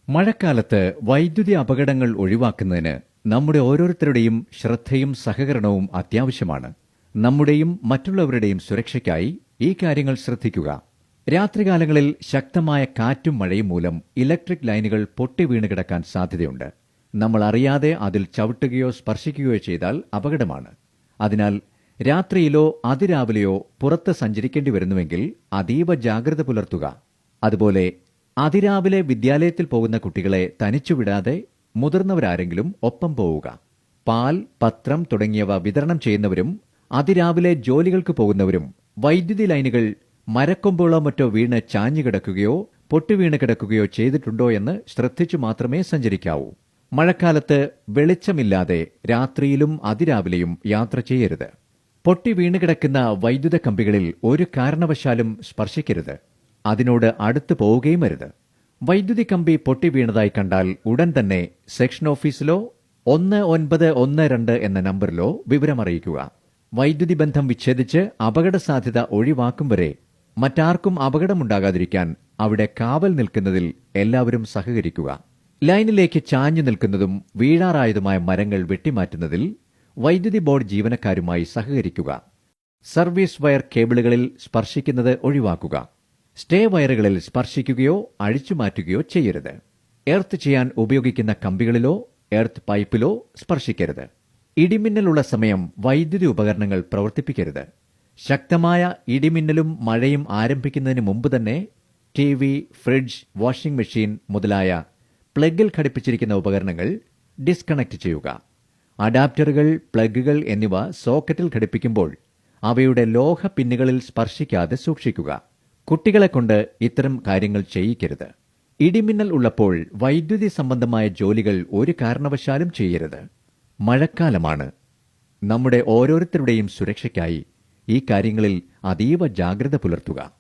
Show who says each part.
Speaker 1: മഴക്കാലത്ത് വൈദ്യുതി അപകടങ്ങൾ ഒഴിവാക്കുന്നതിന് നമ്മുടെ ഓരോരുത്തരുടെയും ശ്രദ്ധയും സഹകരണവും അത്യാവശ്യമാണ്. നമ്മുടെയും മറ്റുള്ളവരുടെയും സുരക്ഷയ്ക്കായി ഈ കാര്യങ്ങൾ ശ്രദ്ധിക്കുക. രാത്രികാലങ്ങളിൽ ശക്തമായ കാറ്റും മഴയും മൂലം ഇലക്ട്രിക് ലൈനുകൾ പൊട്ടി വീണ് കിടക്കാൻ സാധ്യതയുണ്ട്. നമ്മൾ അറിയാതെ അതിൽ ചവിട്ടുകയോ സ്പർശിക്കുകയോ ചെയ്താൽ അപകടമാണ്. അതിനാൽ രാത്രിയിലോ അതിരാവിലെയോ പുറത്ത് സഞ്ചരിക്കേണ്ടി വരുന്നുവെങ്കിൽ അതീവ ജാഗ്രത പുലർത്തുക. അതുപോലെ അതിരാവിലെ വിദ്യാലയത്തിൽ പോകുന്ന കുട്ടികളെ തനിച്ചുവിടാതെ മുതിർന്നവരാരെങ്കിലും ഒപ്പം പോവുക. പാൽ, പത്രം തുടങ്ങിയവ വിതരണം ചെയ്യുന്നവരും അതിരാവിലെ ജോലികൾക്ക് പോകുന്നവരും വൈദ്യുതി ലൈനുകൾ മരക്കൊമ്പുകളോ മറ്റോ വീണ് ചാഞ്ഞുകിടക്കുകയോ പൊട്ടിവീണ് കിടക്കുകയോ ചെയ്തിട്ടുണ്ടോ എന്ന് ശ്രദ്ധിച്ചു മാത്രമേ സഞ്ചരിക്കാവൂ. മഴക്കാലത്ത് വെളിച്ചമില്ലാതെ രാത്രിയിലും അതിരാവിലെയും യാത്ര ചെയ്യരുത്. പൊട്ടി വീണുകിടക്കുന്ന വൈദ്യുത കമ്പികളിൽ ഒരു കാരണവശാലും സ്പർശിക്കരുത്. അതിനോട് അടുത്തു പോവുകയും അരുത്. വൈദ്യുതി കമ്പി പൊട്ടി വീണതായി കണ്ടാൽ ഉടൻ തന്നെ സെക്ഷൻ ഓഫീസിലോ 1912 എന്ന നമ്പറിലോ വിവരമറിയിക്കുക. വൈദ്യുതി ബന്ധം വിച്ഛേദിച്ച് അപകട സാധ്യത ഒഴിവാക്കും വരെ മറ്റാർക്കും അപകടമുണ്ടാകാതിരിക്കാൻ അവിടെ കാവൽ നിൽക്കുന്നതിൽ എല്ലാവരും സഹകരിക്കുക. ലൈനിലേക്ക് ചാഞ്ഞു നിൽക്കുന്നതും വീഴാറായതുമായ മരങ്ങൾ വെട്ടിമാറ്റുന്നതിൽ വൈദ്യുതി ബോർഡ് ജീവനക്കാരുമായി സഹകരിക്കുക. സർവീസ് വയർ കേബിളുകളിൽ സ്പർശിക്കുന്നത് ഒഴിവാക്കുക. സ്റ്റേ വയറുകളിൽ സ്പർശിക്കുകയോ അഴിച്ചുമാറ്റുകയോ ചെയ്യരുത്. എർത്ത് ചെയ്യാൻ ഉപയോഗിക്കുന്ന കമ്പികളിലോ എർത്ത് പൈപ്പിലോ സ്പർശിക്കരുത്. ഇടിമിന്നലുള്ള സമയം വൈദ്യുതി ഉപകരണങ്ങൾ പ്രവർത്തിപ്പിക്കരുത്. ശക്തമായ ഇടിമിന്നലും മഴയും ആരംഭിക്കുന്നതിന് മുമ്പ് തന്നെ ടിവി, ഫ്രിഡ്ജ്, വാഷിംഗ് മെഷീൻ മുതലായ പ്ലഗിൽ ഘടിപ്പിച്ചിരിക്കുന്ന ഉപകരണങ്ങൾ ഡിസ്കണക്ട് ചെയ്യുക. അഡാപ്റ്ററുകൾ, പ്ലഗുകൾ എന്നിവ സോക്കറ്റിൽ ഘടിപ്പിക്കുമ്പോൾ അവയുടെ ലോഹ പിന്നുകളിൽ സ്പർശിക്കാതെ സൂക്ഷിക്കുക. കുട്ടികളെക്കൊണ്ട് ഇത്തരം കാര്യങ്ങൾ ചെയ്യിക്കരുത്. ഇടിമിന്നൽ ഉള്ളപ്പോൾ വൈദ്യുതി സംബന്ധമായ ജോലികൾ ഒരു കാരണവശാലും ചെയ്യരുത്. മഴക്കാലമാണ്. നമ്മുടെ ഓരോരുത്തരുടെയും സുരക്ഷയ്ക്കായി ഈ കാര്യങ്ങളിൽ അതീവ ജാഗ്രത പുലർത്തുക.